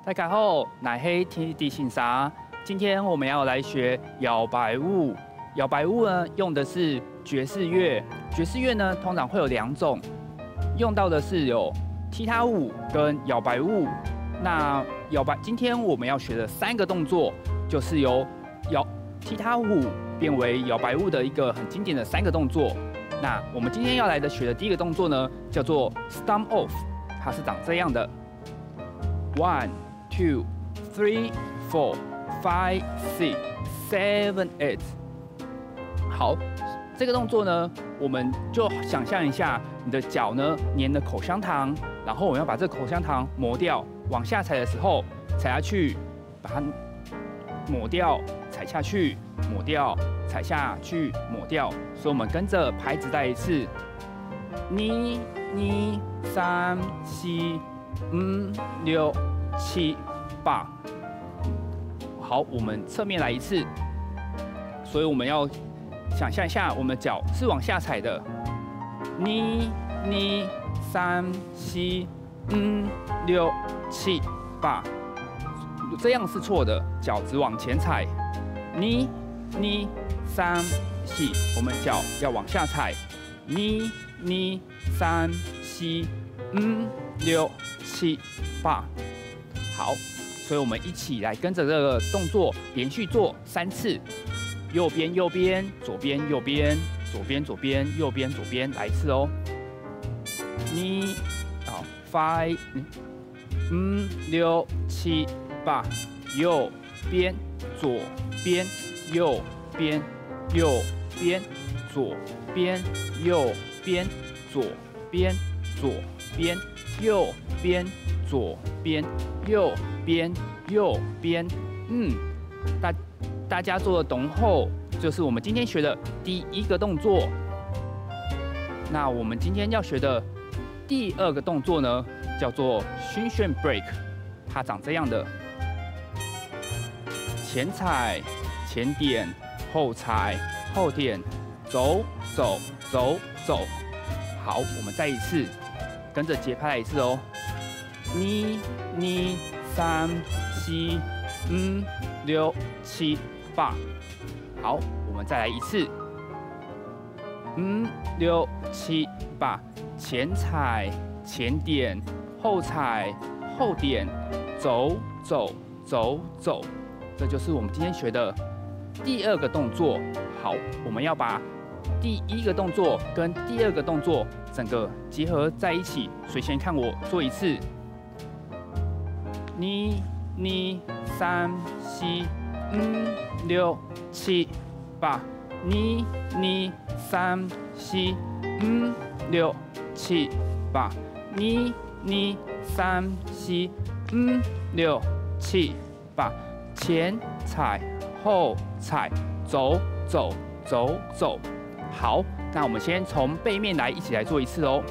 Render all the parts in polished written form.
大家好，乃黑天地信啥？今天我们要来学摇摆舞。摇摆舞呢，用的是爵士乐。爵士乐呢，通常会有2种，用到的是有踢踏舞跟摇摆舞。那今天我们要学的3个动作，就是由踢踏舞变为摇摆舞的一个很经典的3个动作。那我们今天要来学的第一个动作呢，叫做 Stomp Off， 它是长这样的 ：1, 2, 3, 4, 5, 6, 7, 8。好，这个动作呢，我们就想象一下，你的脚呢粘了口香糖，然后我们要把这口香糖磨掉，往下踩的时候踩下去，把它抹掉，踩下去，抹掉，踩下去，抹掉。所以我们跟着拍子带一次，1, 2, 3, 4, 5, 6, 7, 8。好，我们侧面来一次。所以我们要想象一下，我们的脚是往下踩的，1, 2, 3, 4, 5, 6, 7, 8。这样是错的，脚只往前踩。1, 2, 3, 4，我们脚要往下踩。1, 2, 3, 4, 5, 6, 7, 8。好，所以我们一起来跟着这个动作连续做3次。右边右边，左边右边，左边左边，右边左边，来一次哦。2, 5, 5, 6, 7, 8，右边，左边，右边，右边，左边，右边，左边，左边，右边，左边，右边，右边。大家做的懂后，就是我们今天学的第1个动作。那我们今天要学的第2个动作呢，叫做熏旋 break， 它长这样的：前踩，前点，后踩，后点，走走走走。好，我们再一次，跟着节拍来一次哦。1, 2, 3, 4, 5, 6, 7, 8。好，我们再来一次。5, 6, 7, 8，前踩，前点，后踩，后点，走走走走。这就是我们今天学的第2个动作。好，我们要把第1个动作跟第2个动作整个结合在一起。所以先看我做一次。1, 2, 3, 4, 5, 6, 7, 8。1, 2, 3, 4, 5, 6, 7, 8。1, 2, 3, 4, 5, 6, 7, 8。前踩，后踩，走走走走。好，那我们先从背面来，一起来做一次哦。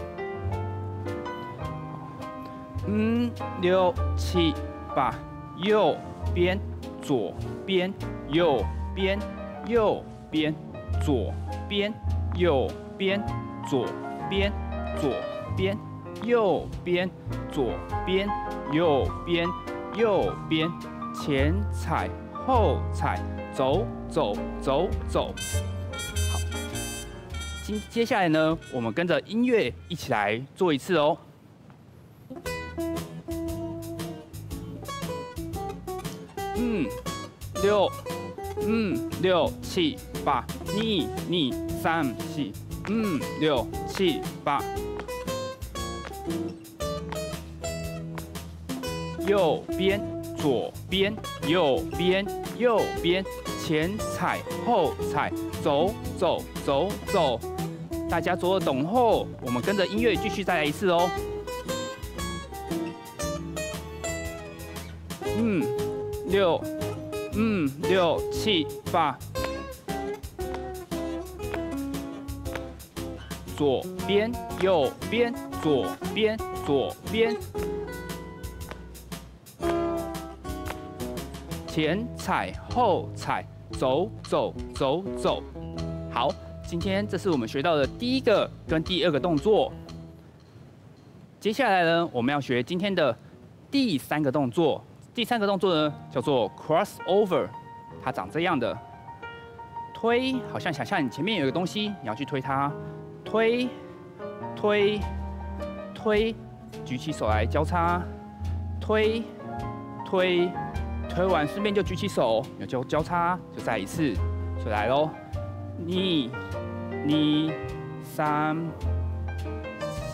5, 6, 7, 8，右边，左边，右边，右边，左边，右边，左边，左边，右边，左边，右边，右边，前踩，后踩，走走走走。好，接下来呢，我们跟着音乐一起来做一次哦。6, 6, 7, 8。1, 2, 3, 4, 5, 6, 7, 8。右边，左边，右边，右边，前踩，后踩，走走走走。大家做得懂后，我们跟着音乐继续再来一次哦。6, 6, 7, 8。左边，右边，左边，左边。前踩，后踩，走走走走。好，今天这是我们学到的第1个跟第2个动作。接下来呢，我们要学今天的第3个动作，第3个动作呢叫做 crossover， 它长这样的。推，好像想象你前面有一个东西，你要去推它，推，推，推，举起手来交叉，推，推，推完顺便就举起手，就交叉，就再一次，就来咯。2、3、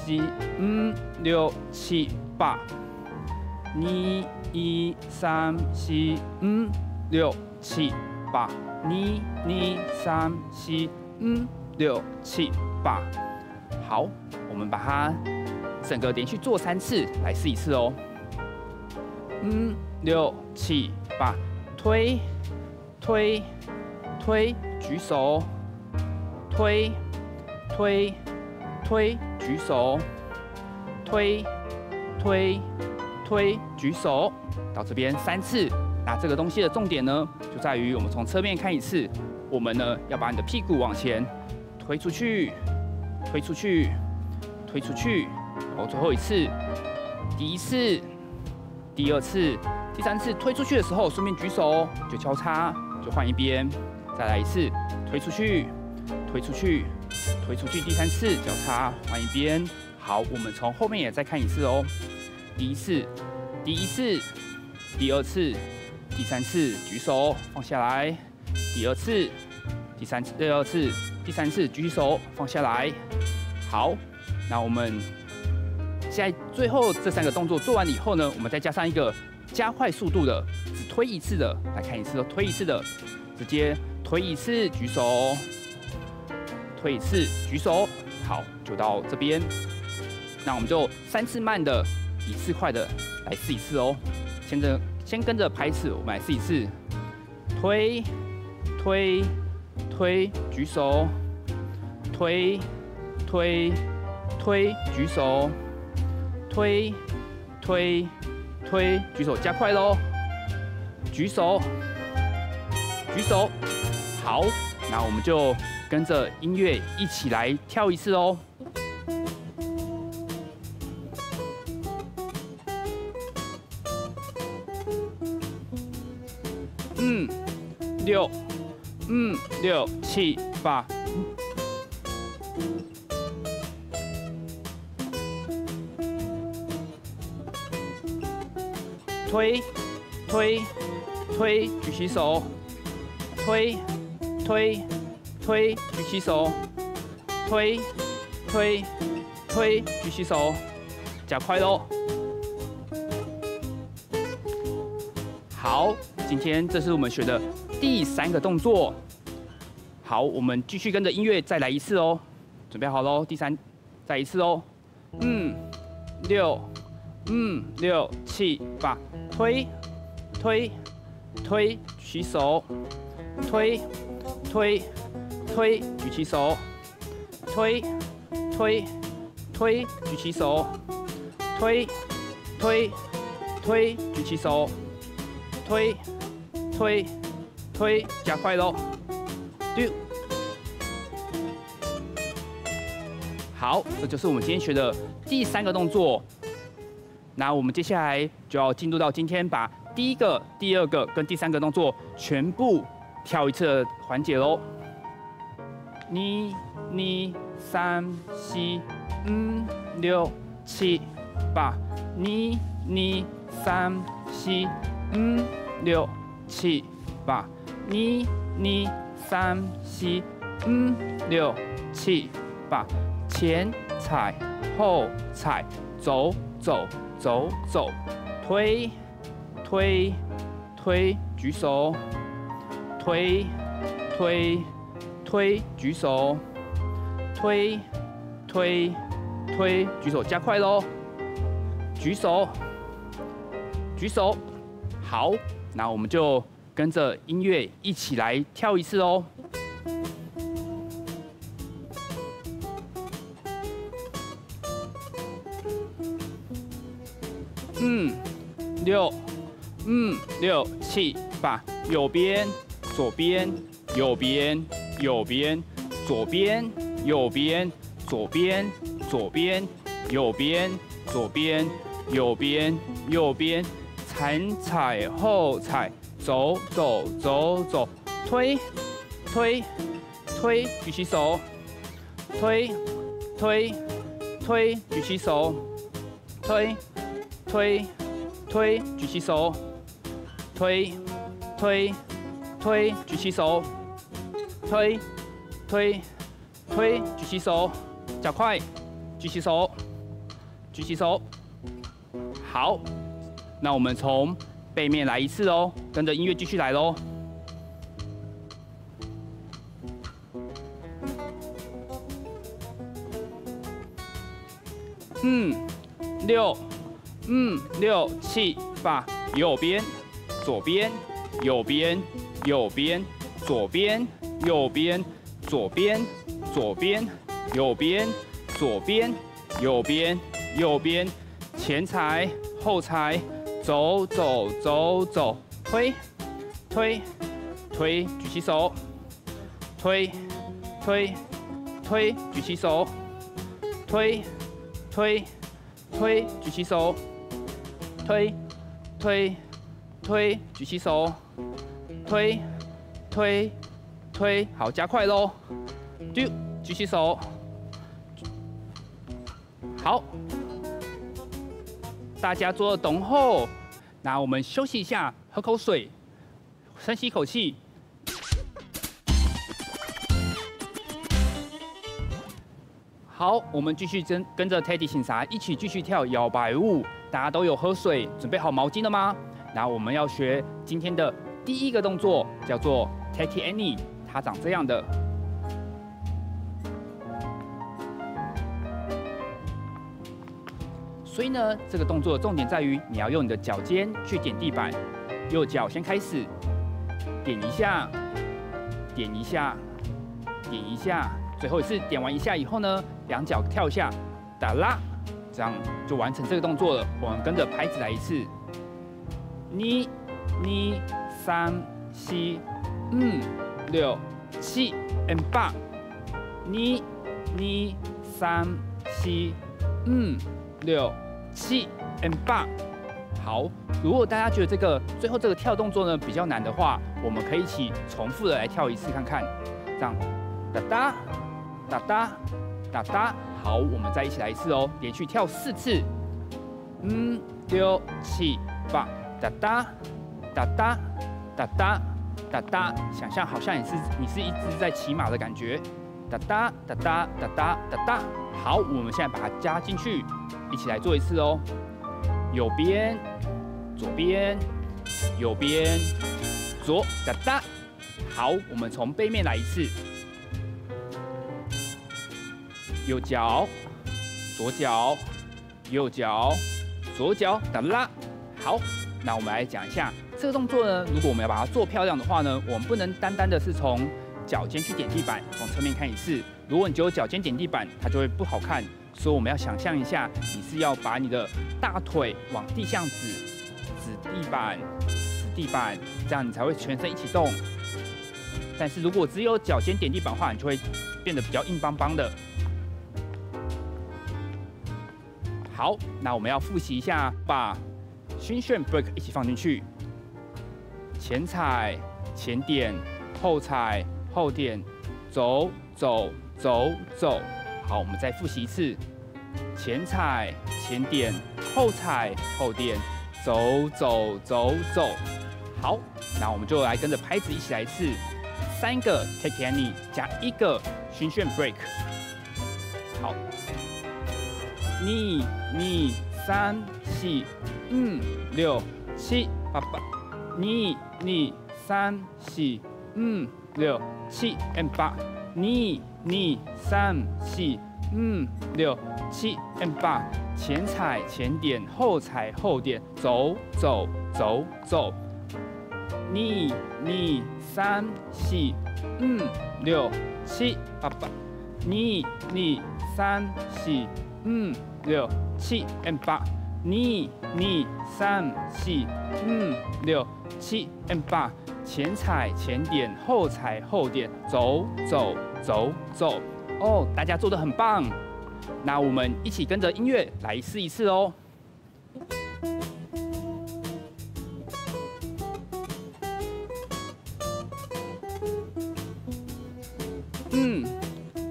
4、5、6、7、8。2、3、4、5、6、7、8。2、3、4、5、6、7、8。好，我们把它整个连续做3次，来试一次哦。5、6、7、8，推，推，推，举手，推，推，推，举手，推，推，推，举手。到这边3次。那这个东西的重点呢，就在于我们从侧面看一次，我们呢要把你的屁股往前推出去，推出去，推出去，然后最后一次，第1次、第2次、第3次推出去的时候，顺便举手，就交叉，就换一边，再来一次，推出去，推出去，推出去，第3次交叉，换一边。好，我们从后面也再看一次哦。第1次、第1次、第2次。第3次举手放下来，第2次、第2次、第3次举手放下来。好，那我们现在最后这3个动作做完了以后呢，我们再加上一个加快速度的，只推1次的，来看一次哦，推1次的，直接推1次举手，推1次举手。好，就到这边。那我们就3次慢的，1次快的来试一次哦。先跟着拍子，我们来试一次。推，推，推，举手。推，推，推，举手。推，推，推，举手，加快咯。举手，举手。好，那我们就跟着音乐一起来跳一次哦。6、6、7、8。推，推，推，举起手。推，推，推，举起手。推，推，推，举起手。加快咯。好，今天这是我们学的第3个动作。好，我们继续跟着音乐再来一次哦。准备好喽，再一次哦。6、6、7、8，推，推，推，举起手。推，推，推，举起手。推，推，推，举起手。推，推，推，举起手。推，推，推，加快咯。好，这就是我们今天学的第3个动作。那我们接下来就要进入到今天把第1个、第2个跟第3个动作全部跳一次的环节咯。2、3、4、5、6、7、8。2、3、4、5、6、7、8。2、3、4、5、6、7、8。前踩，后踩，走走走走，推，推，推，举手。推，推，推，举手。推，推，推，举手，加快咯。举手，举手。好，那我们就跟着音乐一起来跳一次哦。6、6、7、8，右边，左边，右边，右边，左边，右边，左边，左边，右边，左边，右边，右边，前踩后踩，走走走走，推推推，举起手，推推推，举起手，推推推，举起手，推推推，举起手，推推推，举起手，加快，举起手，举起手。好，那我们从背面来一次哦，跟着音乐继续来喽。6，6、7、8，右边，左边，右边，右边，左边，右边，左边，左边，右边，左边，右边，右边，前踩后踩，走走走走，推推推，举起手，推推推，举起手，推推推，举起手，推推推，举起手，推推推，好，加快喽，丢，举起手，好，大家做了懂后，那我们休息一下，喝口水，深吸一口气。好，我们继续跟着 Teddy 警察一起继续跳摇摆舞。大家都有喝水，准备好毛巾了吗？那我们要学今天的第一个动作，叫做 Take Any， 它长这样的。所以呢，这个动作的重点在于你要用你的脚尖去点地板，右脚先开始，点一下，点一下，点一下。最后一次点完一下以后呢，两脚跳下，打拉，这样就完成这个动作了。我们跟着拍子来一次，2、3、4、5、6、7、8。2、3、4、5、6、7、8。好，如果大家觉得最后这个跳动作呢比较难的话，我们可以一起重复的来跳一次看看，这样，哒哒。哒哒哒哒，好，我们再一起来一次哦，连续跳4次，5、6、7、8，哒哒哒哒哒哒哒哒，想象好像你是一只在骑马的感觉，哒哒哒哒哒哒哒哒。好，我们现在把它加进去，一起来做一次哦，右边，左边，右边，左，哒哒。好，我们从背面来一次。右脚，左脚，右脚，左脚，哒啦。好，那我们来讲一下这个动作呢。如果我们要把它做漂亮的话呢，我们不能单单的是从脚尖去点地板，从侧面看一次。如果你只有脚尖点地板，它就会不好看。所以我们要想象一下，你是要把你的大腿往地上指地板，指地板，这样你才会全身一起动。但是如果只有脚尖点地板的话，你就会变得比较硬邦邦的。好，那我们要复习一下，把新旋 break 一起放进去，前踩、前点、后踩、后点，走走走走。好，我们再复习一次，前踩、前点、后踩、后点，走走走走。好，那我们就来跟着拍子一起来一次，3个 take any 加1个新旋 break。好。2、3、4、5、6、7、8。2、3、4、5、6、7、8。2、3、4、5、6、7、8。前踩、前点、后踩、后点，走走走走。2、3、4、5、6、7、8。2、3、4、5、6、7、8。2、3、4、5、6、7、8。前踩、前点、后踩、后点，走走走走。哦，大家做得很棒。那我们一起跟着音乐来试一次哦。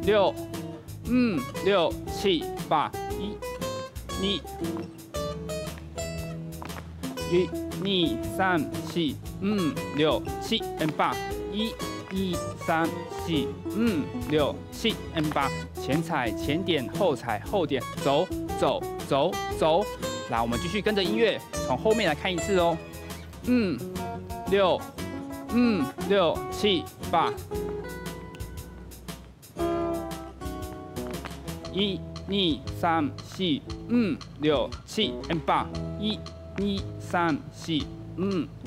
6，6、7、8，1、2、3、4、6、7、8，1、2、3、4、6、7、8，前踩前点，后踩后点，走走走走。来，我们继续跟着音乐，从后面来看一次哦。6、6、7、8。1、2、3、4、6、7、8，1、2、3、4、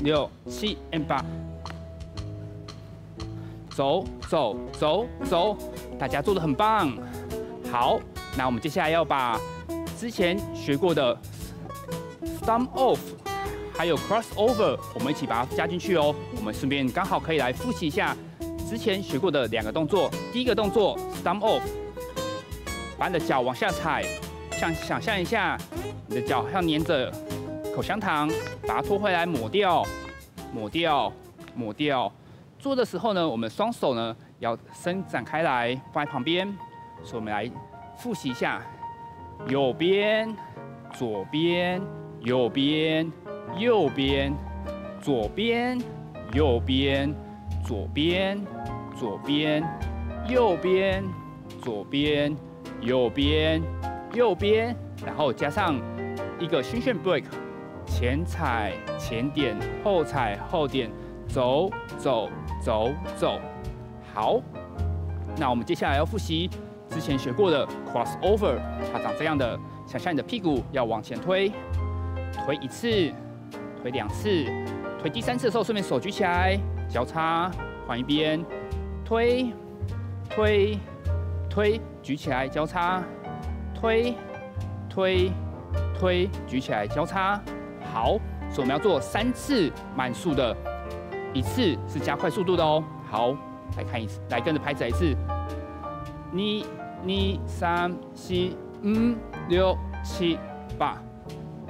6、7、8，走走走走，大家做得很棒。好，那我们接下来要把之前学过的 stomp off 还有 crossover， 我们一起把它加进去哦。我们顺便刚好可以来复习一下之前学过的2个动作。第一个动作 stomp off。把你的脚往下踩，想象一下，你的脚像粘着口香糖，把它拖回来，抹掉，抹掉，抹掉。做的时候呢，我们双手呢要伸展开来，放在旁边。所以我们来复习一下：右边、左边、右边、右边、左边、右边、左边、左边、右边、左边。右边，右边，然后加上一个循线 break， 前踩前点，后踩后点，走走走走。好，那我们接下来要复习之前学过的 crossover， 它长这样的，想象你的屁股要往前推，推1次，推2次，推第3次的时候，顺便手举起来，交叉换一边，推，推，推。举起来，交叉，推，推，推，举起来，交叉。好，所以我们要做3次慢速的，1次是加快速度的哦。好，来看一次，来跟着拍子来一次。1、2、3、4、5、6、7、8。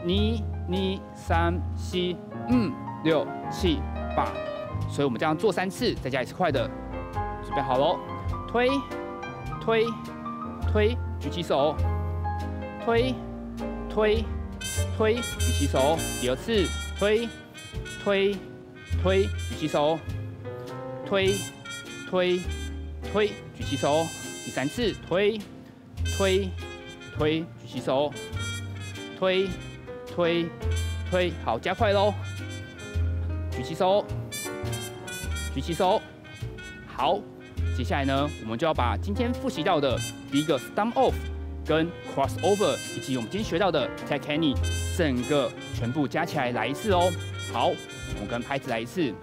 1、2、3、4、5、6、7、8。所以我们这样做3次，再加1次快的。准备好喽，推，推。推，举起手，推，推，推，举起手。第2次，推，推，推，举起手，推，推，推，举起手。第3次，推，推，推，举起手，推，推，推。好，加快喽。举起手，举起手。好。接下来呢，我们就要把今天复习到的第一个 stomp off 跟 crossover， 以及我们今天学到的 tech any 整个全部加起来来一次哦。好，我们跟拍子来一次。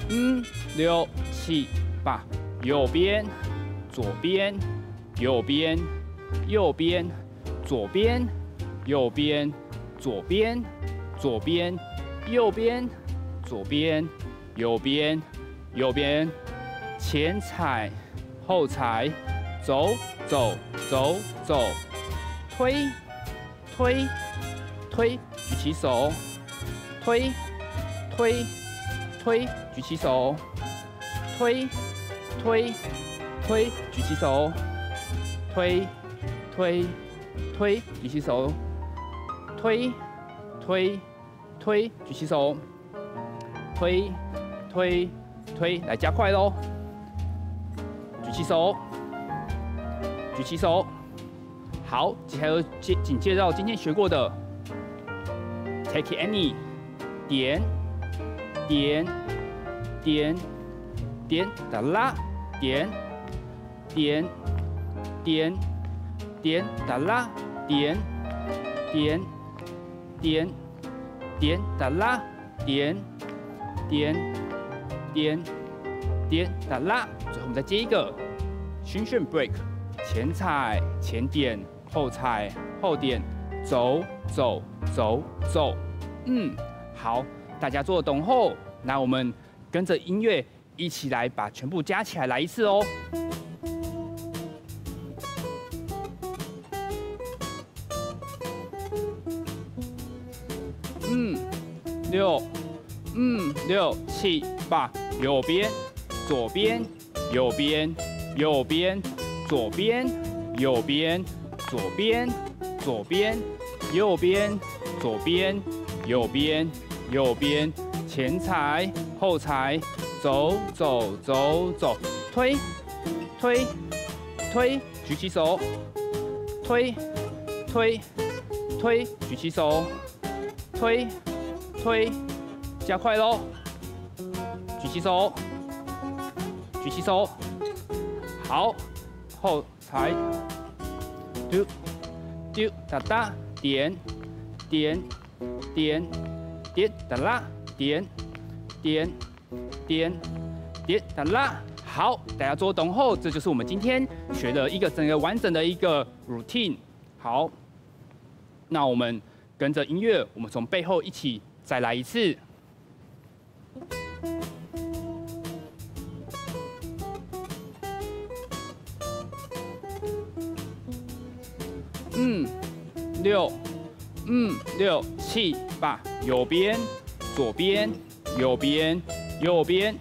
6、7、8，右边、左边、右边、右边、左边、右边、左边、左边、右边、左边、右边、右边。前踩，后踩，走走走走，推，推，推，举起手，推，推，推，举起手，推，推，推，举起手，推，推，推，举起手，推，推，推，举起手，推，推，推，来加快喽！举起手，举起手。好，接下来紧接到今天学过的 take any， 点点点点的拉，点点点点的拉，点点点点的拉，点点点点的拉。最后我们再接一个循线 break， 前踩前点，后踩后点，走走走走。好，大家做得懂后，那我们跟着音乐一起来把全部加起来来一次哦。6、6、7、8，右边、左边、右边、右边、左边，右边，左边，左边，右边，左边，右边，右边，前踩，后踩，走走走走，推，推，推，举起手，推，推，推，举起手，推，推，加快喽，举起手，举起手，好，后踩，丢，丢，哒哒，点，点，点，点，哒啦，点，点，点，点，哒啦。好，大家做懂后，这就是我们今天学的一个整个完整的一个 routine。好，那我们跟着音乐，我们从背后一起再来一次。6，6，7，8，右边，左边，右边，右边。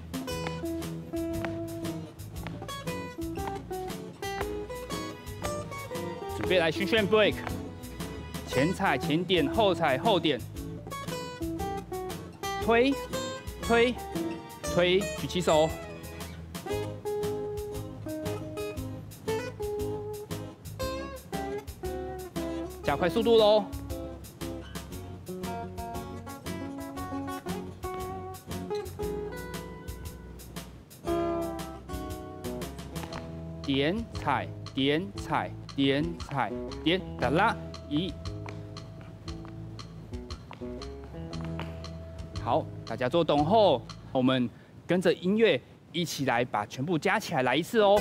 准备来循线 break， 前踩前点，后踩后点，推，推，推，举起手，加快速度喽。点踩，点踩。点踩点哒啦1，好，大家做懂后，我们跟着音乐一起来把全部加起来来一次哦。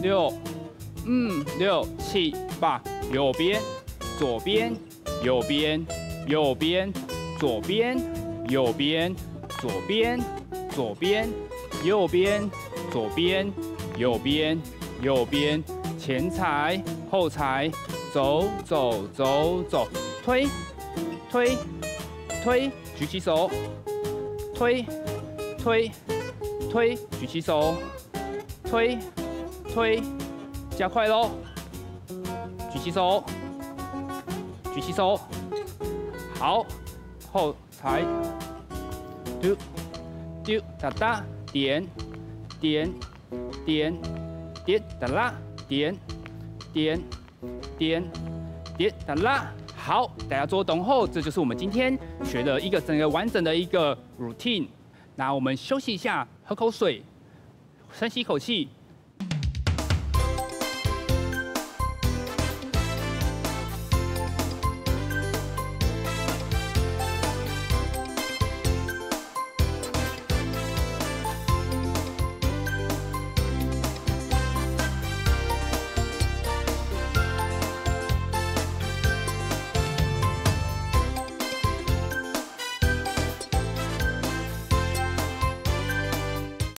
6，6，7，8，右边，左边，右边，右边，左边。右边，左边，左边，右边，左边，右边，右边，前踩，后踩，走走走走，推，推，推，举起手，推，推，推，举起手，推，推，加快喽，举起手，举起手，好，后踩。丢，丢，哒哒，点，点，点，点，哒啦，点，点，点，点，哒啦。好，大家做懂后，这就是我们今天学的一个整个完整的一个 routine。那我们休息一下，喝口水，深吸一口气，